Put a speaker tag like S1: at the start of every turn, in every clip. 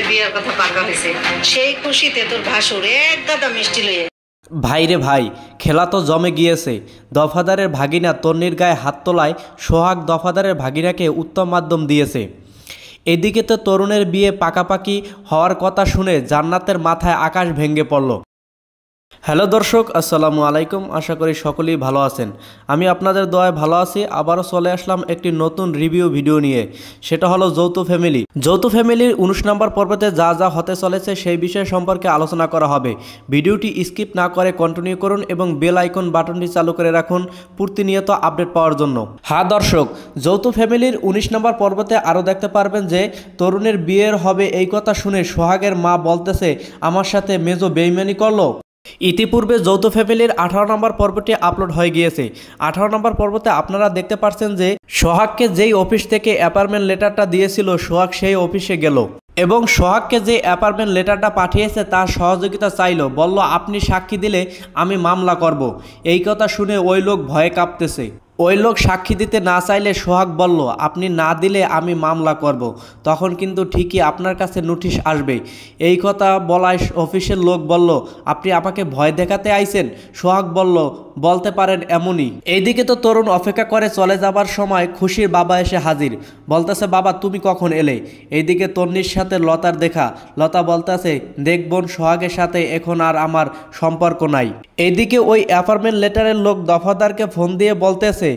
S1: বিয়ের কথা পাকা হয়েছে, সেই খুশিতে তোর ভাসুর এক গাদা মিষ্টি লইয়ে।
S2: ভাই রে ভাই, খেলা তো জমে গিয়েছে। দফাদারের ভাগিনা তন্নির গায়ে হাত তোলায় সোহাগ দফাদারের ভাগিনাকে উত্তম মাধ্যম দিয়েছে। এদিকে তো তরুণের বিয়ে পাকাপাকি হওয়ার কথা শুনে জান্নাতের মাথায় আকাশ ভেঙে পড়ল। হ্যালো দর্শক, আসসালামু আলাইকুম। আশা করি সকলেই ভালো আছেন। আমি আপনাদের দোয়ায় ভালো আছি। আবারও চলে আসলাম একটি নতুন রিভিউ ভিডিও নিয়ে। সেটা হলো যৌথ ফ্যামিলি। যৌথ ফ্যামিলির 19 নম্বর পর্বতে যা যা হতে চলেছে সেই বিষয় সম্পর্কে আলোচনা করা হবে। ভিডিওটি স্কিপ না করে কন্টিনিউ করুন এবং বেল আইকন বাটনটি চালু করে রাখুন প্রতিনিয়ত আপডেট পাওয়ার জন্য। হ্যাঁ দর্শক, যৌথ ফ্যামিলির 19 নম্বর পর্বতে আরও দেখতে পারবেন যে তরুণের বিয়ের হবে এই কথা শুনে সোহাগের মা বলতেছে আমার সাথে মেজো বেইমানি করলো। ইতিপূর্বে যৌথ ফ্যামিলির 18 নম্বর পর্বটি আপলোড হয়ে গিয়েছে। 18 নম্বর পর্বতে আপনারা দেখতে পাচ্ছেন যে সোহাগকে যেই অফিস থেকে অ্যাপার্টমেন্ট লেটারটা দিয়েছিল সোহাগ সেই অফিসে গেল এবং সোহাগকে যে অ্যাপার্টমেন্ট লেটারটা পাঠিয়েছে তার সহযোগিতা চাইল, বলল আপনি সাক্ষী দিলে আমি মামলা করব। এই কথা শুনে ওই লোক ভয়ে কাঁপতেছে। ওই লোক সাক্ষী দিতে না চাইলে সোহাগ বলল আপনি না দিলে আমি মামলা করব, তখন কিন্তু ঠিকই আপনার কাছে নোটিশ আসবে। এই কথা বলায় অফিসের লোক বলল আপনি আমাকে ভয় দেখাতে আইছেন। সোহাগ বলল বলতে পারেন এমনই। এইদিকে তো তরুণ অপেক্ষা করে চলে যাবার সময় খুশির বাবা এসে হাজির, বলতেছে বাবা তুমি কখন এলে। এইদিকে তন্নির সাথে লতার দেখা। লতা বলতেছে দেখ বোন, সোহাগের সাথে এখন আর আমার সম্পর্ক নাই। এইদিকে ওই অ্যাপার্টমেন্ট লেটারের লোক দফাদারকে ফোন দিয়ে বলতেছে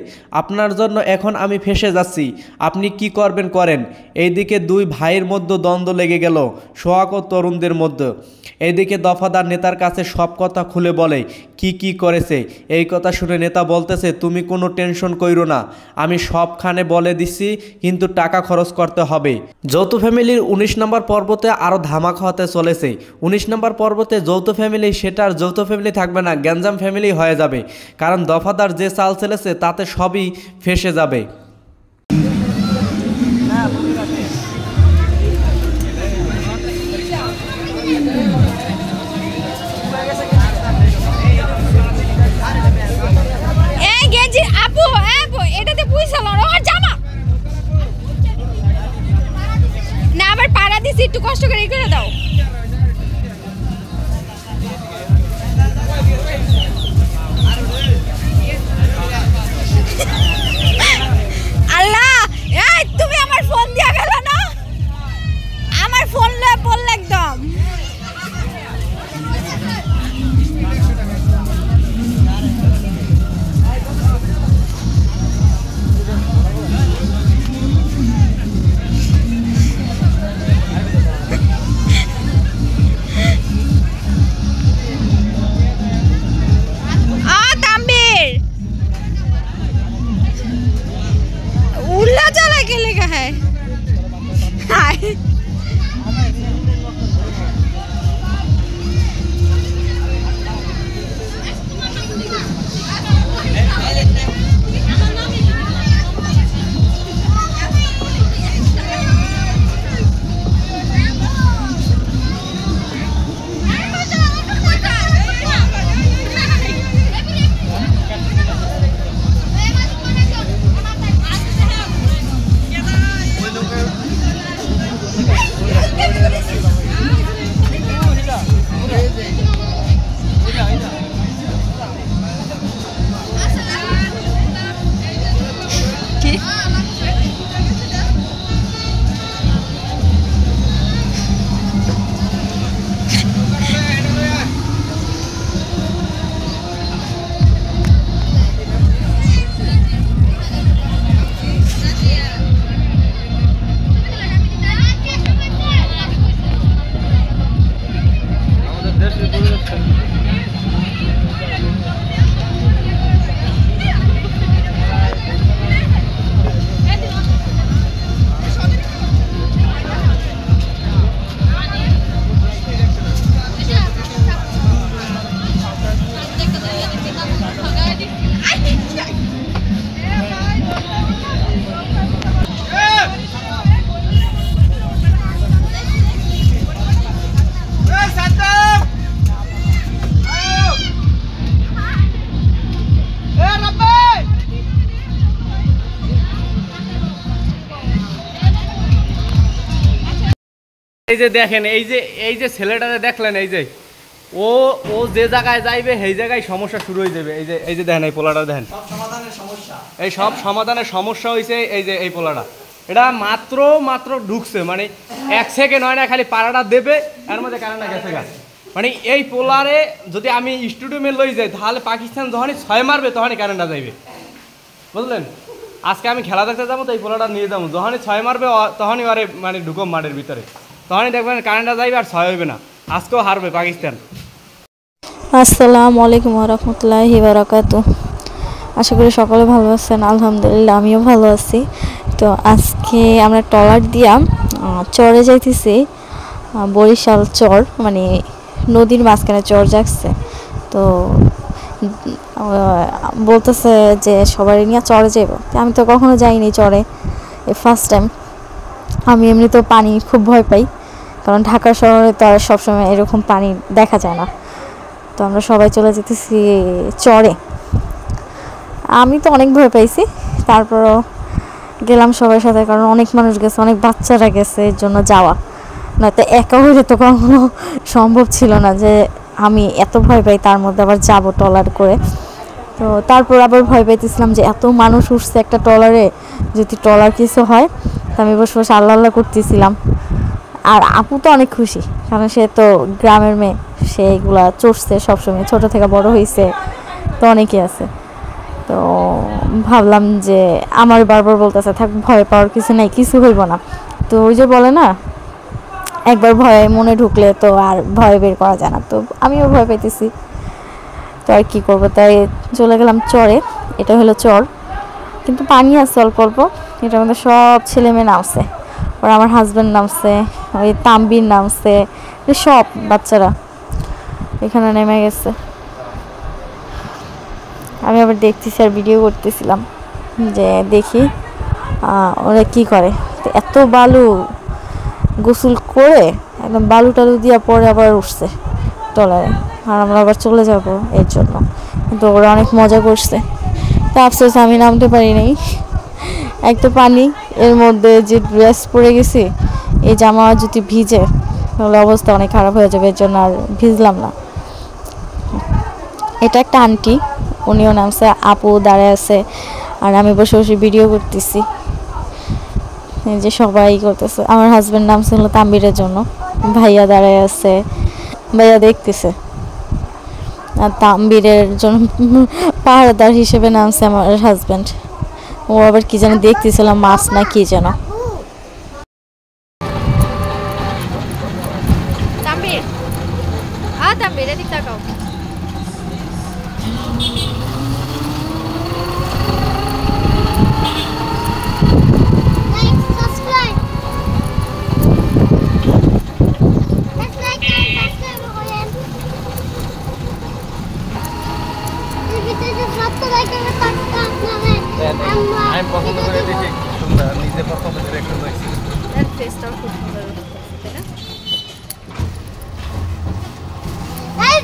S2: আপনার জন্য এখন আমি ফেঁসে যাচ্ছি, আপনি কি করবেন করেন। এইদিকে দুই ভাইয়ের মধ্যে দ্বন্দ্ব লেগে গেল, সোহাগ ও তরুণদের মধ্যে। এইদিকে দফাদার নেতার কাছে সব কথা খুলে বলে কি করেছে। এই কথা শুনে নেতা বলতেছে তুমি কোনো টেনশন কইরো না, আমি সবখানে বলে দিচ্ছি, কিন্তু টাকা খরচ করতে হবে। যৌথ ফ্যামিলির 19 নম্বর পর্বতে আরও ধামাকা হতে চলেছে। 19 নম্বর পর্বতে যৌথ ফ্যামিলি সেটার যৌথ ফ্যামিলি থাকবে না, গ্যাঞ্জাম ফ্যামিলি হয়ে যাবে। কারণ দফাদার যে চাল চলেছে তাতে সবই ফেসে যাবে।
S3: একটু কষ্ট করে করে দাও। আল্লাহ, এই তুমি আমার ফোন দিয়া গেল না, আমার ফোন লয়ে পড়ল একদম।
S2: এই যে দেখেন, এই যে ছেলেটারে দেখলেন, এই যে ও যে জায়গায় যাইবে সেই জায়গায় সমস্যা শুরু হয়ে যাবে। এই যে দেখেন, এই পোলাটা দেখেন, এই সব সমাধানের সমস্যা হয়েছে। এই যে এই পোলাটা, এটা মাত্র ঢুকছে, মানে 1 সেকেন্ড হয় না, খালি পাড়াটা দেবে, এর মধ্যে কারেন্টটা গেছে গা। মানে এই পোলারে যদি আমি স্টুডিয়ামে লই যাই, তাহলে পাকিস্তান যখনই 6 মারবে তখনই কারেন্টটা যাইবে, বুঝলেন? আজকে আমি খেলা দেখতে যাবো, তো এই পোলাটা নিয়ে যাবো, যখনই 6 মারবে তখনই ওরে মানে ঢুকো মাঠের ভিতরে, তখনই দেখবেন কারেন্টটা যাইবে আর 6 হইবে না। আজকেও হারবে পাকিস্তান।
S4: আসসালামু আলাইকুম রহমতুল্লাহি বারাকাতু। আশা করি সকলে ভালো আছেন। আলহামদুলিল্লাহ আমিও ভালো আছি। তো আজকে আমরা ট্রলার দিয়া চরে যাইতেছি, বরিশাল চর, মানে নদীর মাঝখানে চর জাগছে। তো বলতেছে যে সবাই নিয়ে চরে যাইব। আমি তো কখনো যাইনি চরে, ফার্স্ট টাইম। আমি এমনিতেও পানি খুব ভয় পাই, কারণ ঢাকা শহরে তো আর সবসময় এরকম পানি দেখা যায় না। তো আমরা সবাই চলে যেতেছি চরে। আমি তো অনেক ভয় পাইছি, তারপরও গেলাম সবার সাথে, কারণ অনেক মানুষ গেছে, অনেক বাচ্চারা গেছে, এর জন্য যাওয়া। নয়তো একা হইলে তো কখনো সম্ভব ছিল না যে আমি এত ভয় পাই, তার মধ্যে আবার যাব ট্রলার করে। তো তারপর আবার ভয় পাইতেছিলাম যে এত মানুষ উঠছে একটা ট্রলারে, যদি ট্রলার কিছু হয়। তো আমি বসে বসে আল্লাহ আল্লাহ করতেছিলাম। আর আপু তো অনেক খুশি, কারণ সে তো গ্রামের মেয়ে, সে এগুলা চড়ছে সবসময়, ছোট থেকে বড় হয়েছে, তো অনেকেই আছে। তো ভাবলাম যে আমার বারবার বলতেছে থাক, ভয় পাওয়ার কিছু নেই, কিছু হইব না। তো ওই যে বলে না, একবার ভয় মনে ঢুকলে তো আর ভয় বের করা যায় না। তো আমিও ভয় পাইতেছি, তো আর কী করবো, তাই চলে গেলাম চরে। এটা হলো চর, কিন্তু পানি আছে অল্প অল্প। এটার মধ্যে সব ছেলে মেয়ে নামছে, ওর আমার হাজব্যান্ড নামছে, ওই তাম্বির নামছে, সব বাচ্চারা এখানে নেমে গেছে। আমি আবার দেখতেছি আর ভিডিও করতেছিলাম যে দেখি ওরা কি করে। তো এত বালু, গোসল করে একদম বালু টালু দিয়া পরে আবার উঠছে ট্রলারে, আর আমরা আবার চলে যাব এর জন্য। কিন্তু ওরা অনেক মজা করছে। তো আফসোস আমি নামতে পারি নাই, এক তো পানি, এর মধ্যে যে ড্রেস পরে গেছি, এই জামা যদি ভিজে তাহলে অবস্থা অনেক খারাপ হয়ে যাবে, এর জন্য আর ভিজলাম না। এটা একটা আন্টি, উনিও নামছে, আপু দাঁড়ায় আছে, আর আমি বসে বসে ভিডিও করতেছি। এই যে সবাই করতেছে। আমার হাজব্যান্ড নামছে হলো তাম্বিরের জন্য, ভাইয়া দাঁড়ায় আছে, ভাইয়া দেখতেছে। আর তাম্বিরের জন্য পাহারাদার হিসেবে নামছে আমার হাজব্যান্ড। ও আবার কি যেন দেখতেছিলাম, মাছ না কি যেন।
S3: তাম্বির, তাম্বির এদিক তাকাও।
S2: আমি পছন্দ করে দেখি, তোমরা নিজে পছন্দ করে একটু দেখছি।
S3: ফেসটাও খুব সুন্দর তাই না?
S5: ভাই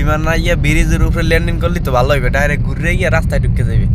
S2: বিমান না গিয়ে ব্রিজের উপরে ল্যান্ডিং করলে তো ভালো হবে, ডাইরেক্ট ঘুরে গিয়ে রাস্তায় ঢুকে যাবে।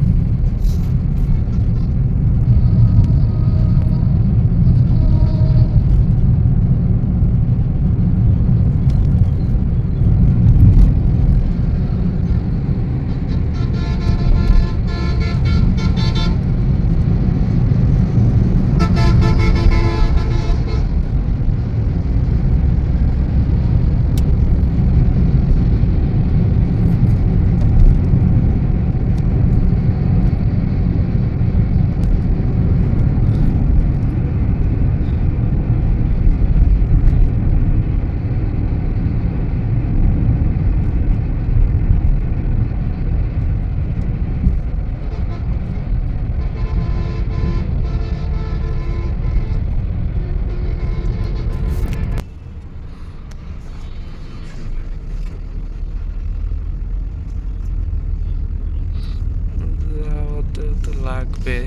S2: তো লাগবে,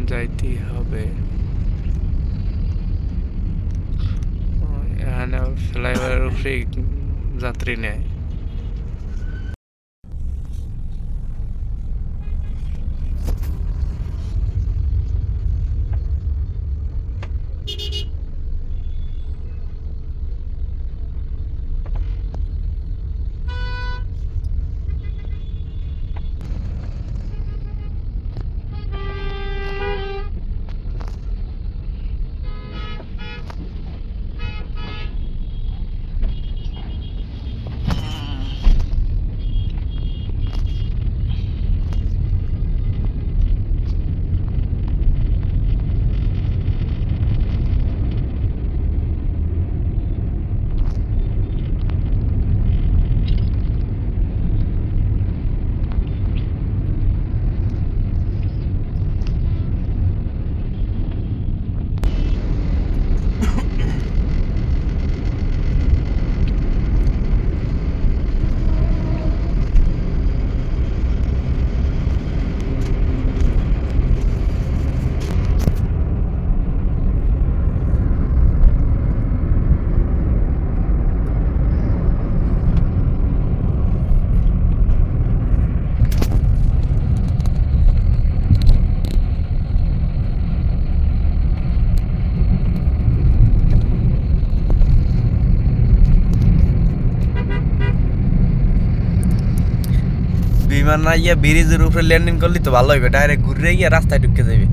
S2: যাইতেই হবে। এখানে ফ্লাইওভারের উপরে যাত্রী নেয়। বিমান না গিয়ে ব্রিজের উপরে ল্যান্ডিং করলে তো ভালো হবে, ডাইরেক্ট ঘুরে গিয়ে রাস্তায় ঢুকে যাবে।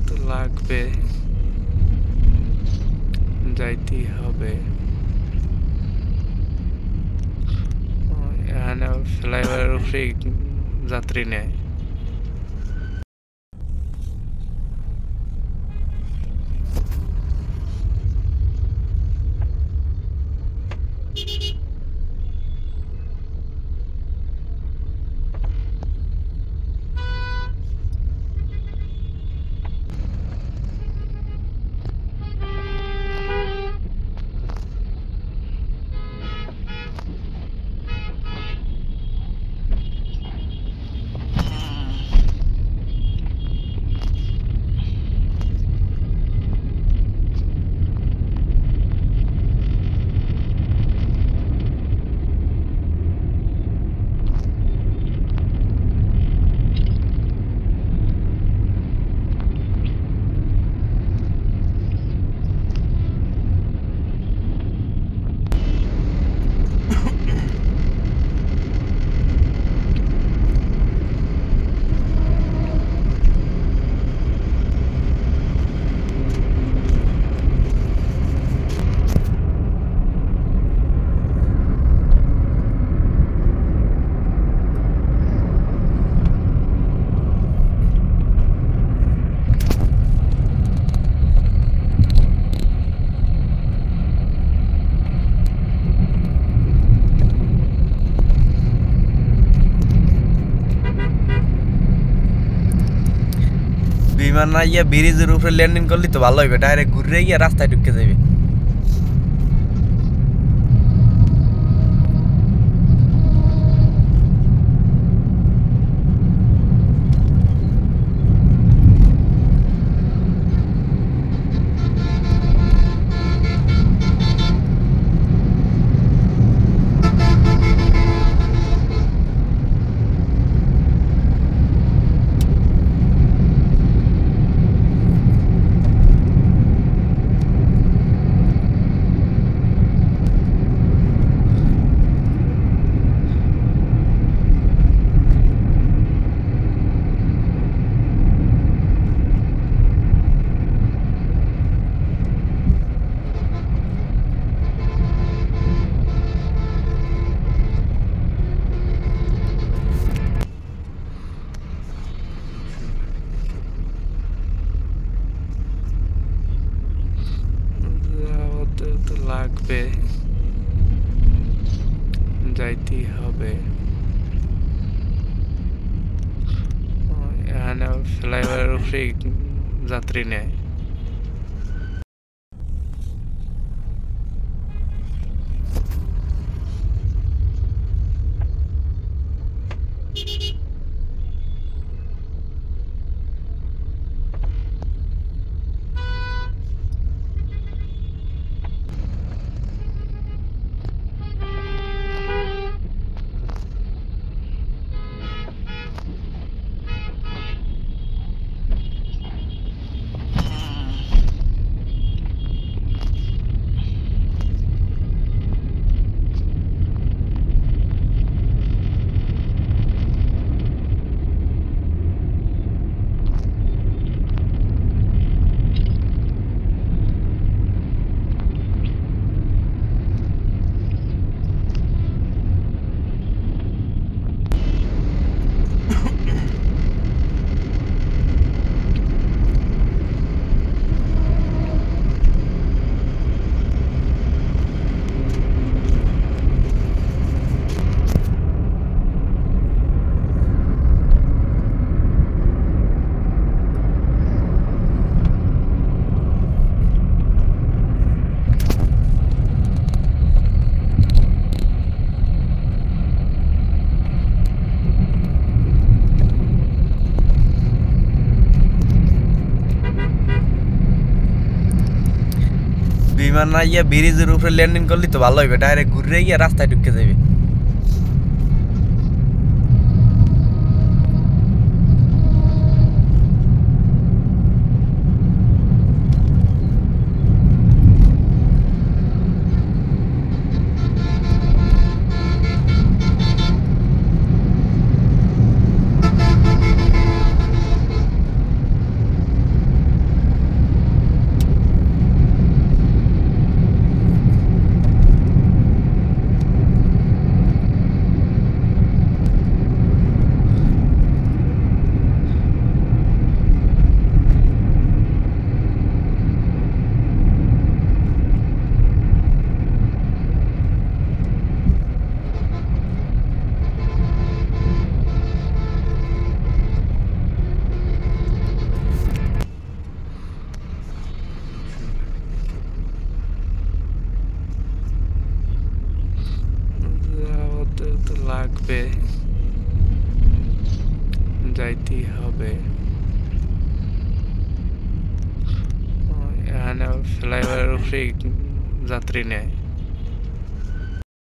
S2: তো লাগবে, যাইতেই হবে। এখানে ফ্লাইওভারের উপরে যাত্রী নেয়। বিমান না গিয়ে ব্রিজের উপরে ল্যান্ডিং করলে তো ভালো হবে, ডাইরেক্ট ঘুরে গিয়ে রাস্তায় ঢুকে যাবে। তো লাগবে, যাইতেই হবে। এখানে ফ্লাইওভারের উপরে যাত্রী নেয়। বিমান না গিয়ে ব্রিজের উপরে ল্যান্ডিং করলে তো ভালো হবে, ডাইরেক্ট ঘুরে গিয়ে রাস্তায় ঢুকে যাবে। তো লাগবে, যাইতেই হবে। এখানে ফ্লাইওভারের উপরে যাত্রী নেয়।